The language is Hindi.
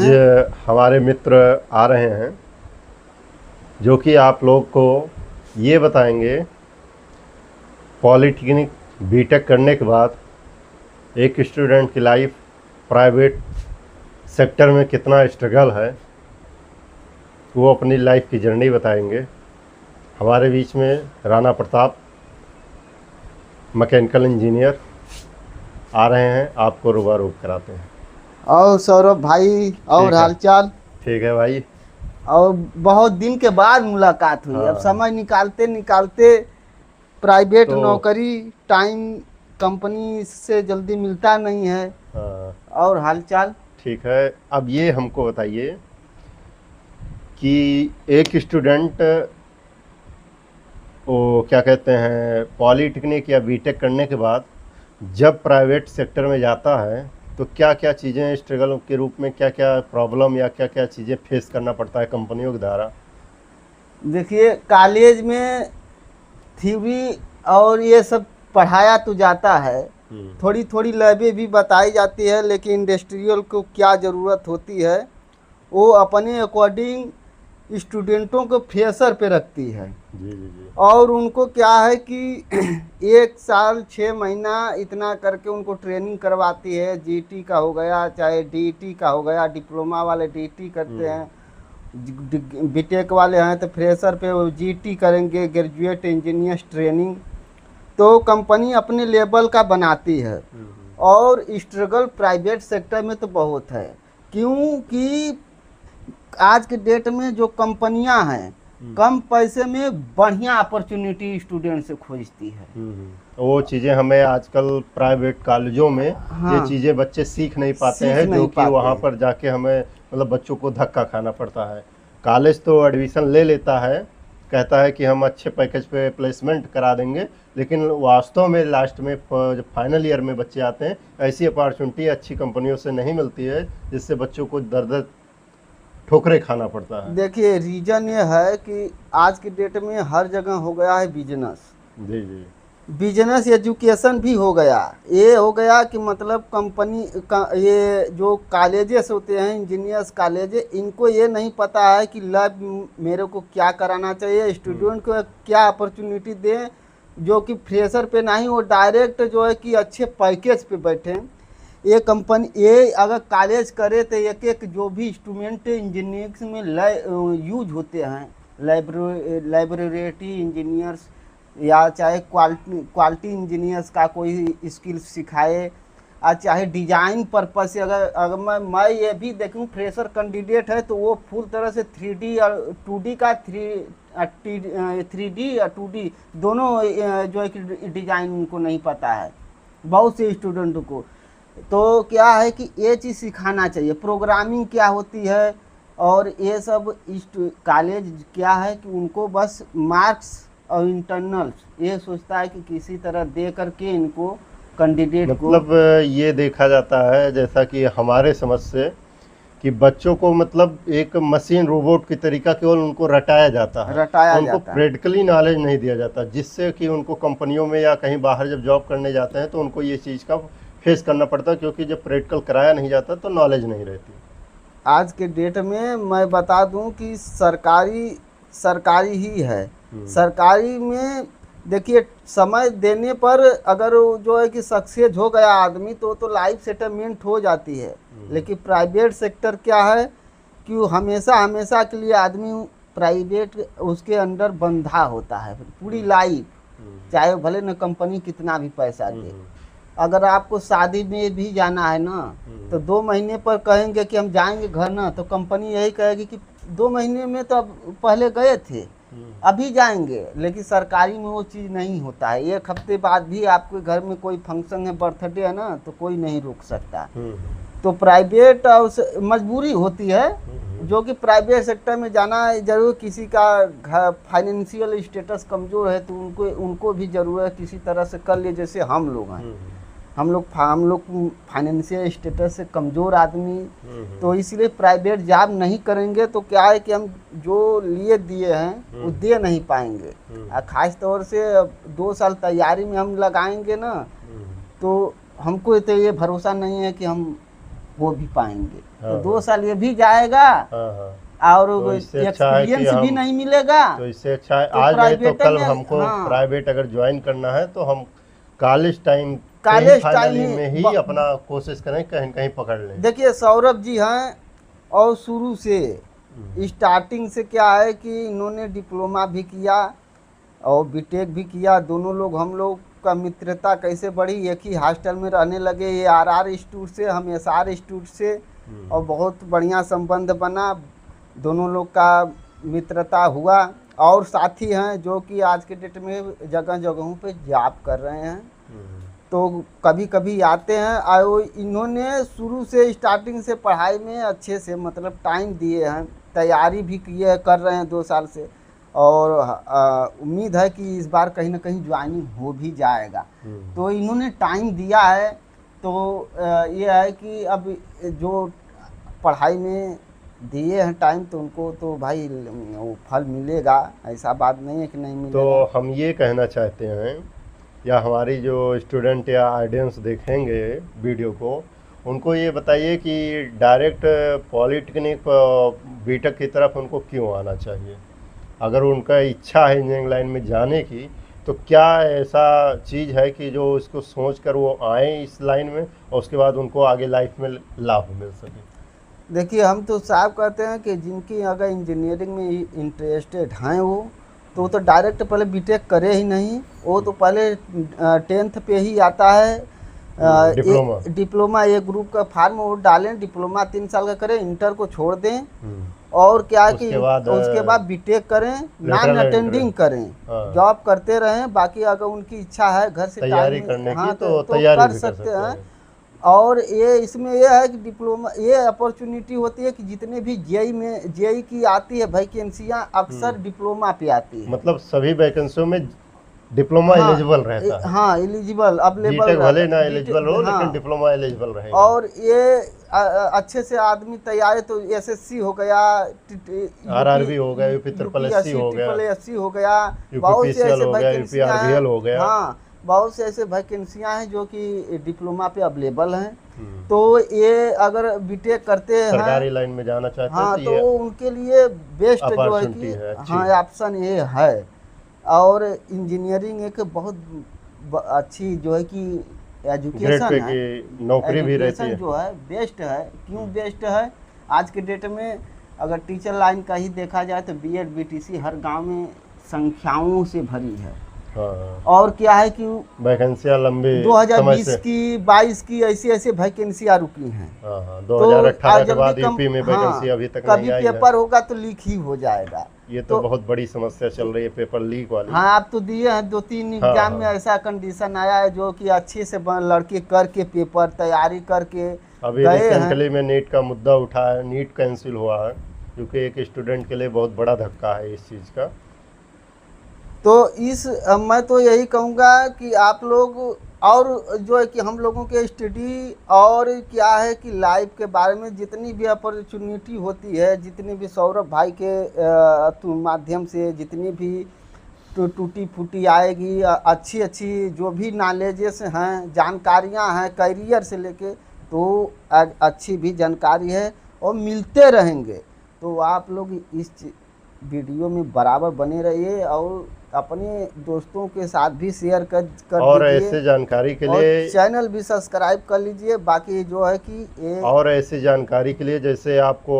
आज हैं। हमारे मित्र आ रहे हैं जो कि आप लोग को ये बताएंगे पॉलिटेक्निक बीटेक करने के बाद एक स्टूडेंट की लाइफ प्राइवेट सेक्टर में कितना स्ट्रगल है, वो अपनी लाइफ की जर्नी बताएंगे। हमारे बीच में राणा प्रताप मैकेनिकल इंजीनियर आ रहे हैं, आपको रूबरू कराते हैं। और सौरभ भाई और ठीक है, हालचाल। ठीक है भाई। और बहुत दिन के बाद मुलाकात हुई। अब हाँ, समय निकालते निकालते प्राइवेट तो नौकरी टाइम कंपनी से जल्दी मिलता नहीं है। हाँ, और हालचाल। ठीक है। अब ये हमको बताइए कि एक स्टूडेंट वो क्या कहते हैं पॉलिटेक्निक या बीटेक करने के बाद जब प्राइवेट सेक्टर में जाता है तो क्या क्या चीज़ें स्ट्रगल के रूप में, क्या क्या प्रॉब्लम या क्या क्या चीज़ें फेस करना पड़ता है कंपनियों के द्वारा। देखिए, कॉलेज में थ्योरी और ये सब पढ़ाया तो जाता है, थोड़ी थोड़ी लैबें भी बताई जाती है, लेकिन इंडस्ट्रियल को क्या ज़रूरत होती है वो अपने अकॉर्डिंग स्टूडेंटों को फ्रेशर पे रखती है। जी जी जी। और उनको क्या है कि 1 साल 6 महीना इतना करके उनको ट्रेनिंग करवाती है। जीटी का हो गया चाहे डीटी का हो गया, डिप्लोमा वाले डीटी करते हैं, बीटेक वाले हैं तो फ्रेशर पे वो जीटी करेंगे, ग्रेजुएट इंजीनियर्स ट्रेनिंग। तो कंपनी अपने लेवल का बनाती है। और स्ट्रगल प्राइवेट सेक्टर में तो बहुत है, क्योंकि आज के डेट में जो कंपनियां हैं कम पैसे में बढ़िया अपॉर्चुनिटी स्टूडेंट से खोजती है। वो चीज़ें हमें आजकल प्राइवेट कॉलेजों में ये हाँ, चीज़ें बच्चे सीख नहीं पाते सीख हैं, जो नहीं कि पाते वहाँ हैं। पर जाके हमें मतलब बच्चों को धक्का खाना पड़ता है। कॉलेज तो एडमिशन ले लेता है, कहता है कि हम अच्छे पैकेज पे प्लेसमेंट करा देंगे, लेकिन वास्तव में लास्ट में जब फाइनल ईयर में बच्चे आते हैं ऐसी अपॉर्चुनिटी अच्छी कंपनियों से नहीं मिलती है, जिससे बच्चों को दर दर ठोकरे खाना पड़ता है। देखिए, रीजन ये है कि आज की डेट में हर जगह हो गया है बिजनेस। जी जी। बिजनेस एजुकेशन भी हो गया। ये हो गया कि मतलब कंपनी का ये जो कॉलेजेस होते हैं, इंजीनियर्स कॉलेज, इनको ये नहीं पता है कि लैब मेरे को क्या कराना चाहिए, स्टूडेंट को क्या अपॉर्चुनिटी दें जो कि फ्रेशर पे नहीं, वो डायरेक्ट जो है कि अच्छे पैकेज पे बैठें। ये कंपनी ये अगर कॉलेज करे तो एक एक जो भी इंस्ट्रूमेंट इंजीनियरिंग में यूज होते हैं, लाइब्रेरी इंजीनियर्स या चाहे क्वालिटी इंजीनियर्स का कोई स्किल सिखाए, और चाहे डिजाइन पर्पज से अगर अगर मैं ये भी देखूं फ्रेशर कैंडिडेट है तो वो फुल तरह से 3D और 2D का 3D और 2D दोनों जो है कि डिजाइन उनको नहीं पता है बहुत से स्टूडेंट को। तो क्या है कि ये चीज़ सिखाना चाहिए, प्रोग्रामिंग क्या होती है। और ये सब कॉलेज क्या है कि उनको बस मार्क्स और इंटरनल्स ये सोचता है कि किसी तरह दे करके इनको कैंडिडेट को मतलब ये देखा जाता है जैसा कि हमारे समझ से कि बच्चों को मतलब एक मशीन रोबोट की तरीका केवल उनको रटाया जाता है, रटाया उनको जाता है। प्रैक्टिकली नॉलेज नहीं दिया जाता, जिससे कि उनको कंपनियों में या कहीं बाहर जब जॉब करने जाते हैं तो उनको ये चीज़ का फेस करना पड़ता है, क्योंकि जब प्रैक्टिकल कराया नहीं जाता तो नॉलेज नहीं रहती। आज के डेट में मैं बता दूं कि सरकारी सरकारी ही है। सरकारी में देखिए, समय देने पर अगर वो जो है कि सक्सेस हो गया आदमी तो लाइफ सेटलमेंट हो जाती है। लेकिन प्राइवेट सेक्टर क्या है कि वो हमेशा हमेशा के लिए आदमी प्राइवेट उसके अंडर बंधा होता है पूरी लाइफ, चाहे भले न कंपनी कितना भी पैसा दे। अगर आपको शादी में भी जाना है ना तो 2 महीने पर कहेंगे कि हम जाएंगे घर ना, तो कंपनी यही कहेगी कि 2 महीने में तो अब पहले गए थे, अभी जाएंगे। लेकिन सरकारी में वो चीज़ नहीं होता है। 1 हफ्ते बाद भी आपके घर में कोई फंक्शन है, बर्थडे है ना, तो कोई नहीं रोक सकता। तो प्राइवेट मजबूरी होती है, जो कि प्राइवेट सेक्टर में जाना जरूर। किसी का घर फाइनेंशियल स्टेटस कमज़ोर है तो उनको भी ज़रूरत है किसी तरह से कर लिए। जैसे हम लोग हैं, हम लोग फाइनेंशियल स्टेटस से कमज़ोर आदमी, तो इसलिए प्राइवेट जॉब नहीं करेंगे तो क्या है कि हम जो लिए दिए हैं वो दे नहीं पाएंगे। और ख़ास तौर से 2 साल तैयारी में हम लगाएंगे ना, तो हमको तो ये भरोसा नहीं है कि हम हो भी पाएंगे। हाँ, तो 2 साल ये भी जाएगा हाँ हाँ। और तो इससे अच्छा है कि एक्सपीरियंस भी हम, नहीं मिलेगा। तो इससे अच्छा है तो आज नहीं तो प्राइवेट कल में, हमको हाँ, प्राइवेट अगर ज्वाइन करना है तो हम college time pre college time finally में ही अपना कोशिश करें, कहीं न कहीं पकड़ लें। देखिए सौरभ जी हैं, और शुरू से स्टार्टिंग से क्या है कि इन्होंने डिप्लोमा भी किया और बीटेक भी किया। दोनों लोग, हम लोग का मित्रता कैसे बढ़ी, एक ही हॉस्टल में रहने लगे। ये आरआर इंस्टीट्यूट से, हम एसआर इंस्टीट्यूट से, और बहुत बढ़िया संबंध बना। दोनों लोग का मित्रता हुआ। और साथी हैं जो कि आज के डेट में जगह जगहों पे जॉब कर रहे हैं, तो कभी कभी आते हैं। और इन्होंने शुरू से स्टार्टिंग से पढ़ाई में अच्छे से मतलब टाइम दिए हैं, तैयारी भी किए कर रहे हैं 2 साल से। और उम्मीद है कि इस बार कहीं ना कहीं ज्वाइनिंग हो भी जाएगा। तो इन्होंने टाइम दिया है, तो ये है कि अब जो पढ़ाई में दिए हैं टाइम, तो उनको तो भाई वो फल मिलेगा, ऐसा बात नहीं है कि नहीं मिलेगा। तो हम ये कहना चाहते हैं, या हमारी जो स्टूडेंट या ऑडियंस देखेंगे वीडियो को, उनको ये बताइए कि डायरेक्ट पॉलिटेक्निक बीटेक की तरफ उनको क्यों आना चाहिए। अगर उनका इच्छा है इंजीनियरिंग लाइन में जाने की, तो क्या ऐसा चीज़ है कि जो इसको सोच कर वो आए इस लाइन में और उसके बाद उनको आगे लाइफ में लाभ मिल सके। देखिए हम तो साफ कहते हैं कि जिनकी अगर इंजीनियरिंग में इंटरेस्टेड हैं वो तो डायरेक्ट पहले बीटेक करे ही नहीं, वो तो पहले 10th पे ही आता है डिप्लोमा। एक ग्रुप का फॉर्म वो डालें, डिप्लोमा 3 साल का करें, इंटर को छोड़ दें, और क्या कि उसके बाद बीटेक करें, नॉन अटेंडिंग करें, जॉब करते रहें। बाकी अगर उनकी इच्छा है घर से तैयारी करने की, तो तैयारी कर सकते हैं। और ये इसमें यह है कि डिप्लोमा, ये अपॉर्चुनिटी होती है कि जितने भी जेई की आती है वैकेंसियाँ अक्सर डिप्लोमा पे आती है। मतलब सभी वैकेंसियों में डिप्लोमा एलिजिबल रहता है। हाँ, एलिजिबल अवेलेबल, बीटेक भले ना एलिजिबल हो, लेकिन डिप्लोमा एलिजिबल रहेगा। और ये अच्छे से आदमी तैयारी, तो एसएससी हो गया, आरआरबी हो गया, यूपी ट्रिपल एससी हो गया, बहुत से ऐसे वैकेंसियां हो गया। हाँ, बहुत से ऐसे वैकेंसियां हैं जो कि डिप्लोमा पे अवेलेबल हैं। तो ये अगर बीटेक करते हैं, सरकारी लाइन में जाना चाहते हैं, हाँ, तो उनके लिए बेस्ट जो है कि हाँ ऑप्शन ये है। और इंजीनियरिंग एक बहुत अच्छी जो है कि एजुकेशन है, नौकरी भी रहती है, जो है बेस्ट है। क्यों बेस्ट है? आज के डेट में अगर टीचर लाइन का ही देखा जाए तो बीएड बीटीसी हर गांव में संख्याओं से भरी है। हाँ। और क्या है कि वैकेंसियां लंबी 2020 की 22 की ऐसी वैकेंसियां रुकी हैं। 2018 के बाद यूपी में वैकेंसी अभी तक नहीं आई है। कभी पेपर होगा तो लीक ही हो जाएगा। ये तो बहुत बड़ी समस्या चल रही है, पेपर लीक वाली। हाँ, आप तो दिए हैं 2-3 एग्जाम में ऐसा कंडीशन आया है जो कि अच्छे से लड़के करके पेपर तैयारी करके अभी रिसेंटली में नीट का मुद्दा उठा है, नीट कैंसिल हुआ है, क्योंकि एक स्टूडेंट के लिए बहुत बड़ा धक्का है इस चीज़ का। तो मैं तो यही कहूँगा कि आप लोग, और जो है कि हम लोगों के स्टडी और क्या है कि लाइफ के बारे में जितनी भी अपॉर्चुनिटी होती है, जितनी भी सौरभ भाई के माध्यम से जितनी भी टूटी फूटी आएगी, अच्छी जो भी नॉलेजेस हैं, जानकारियां हैं करियर से लेके, तो अच्छी भी जानकारी है और मिलते रहेंगे। तो आप लोग इस वीडियो में बराबर बने रहिए और अपने दोस्तों के साथ भी शेयर कर और ऐसे जानकारी के लिए चैनल भी सब्सक्राइब कर लीजिए। बाकी जो है कि और ऐसी जानकारी के लिए जैसे आपको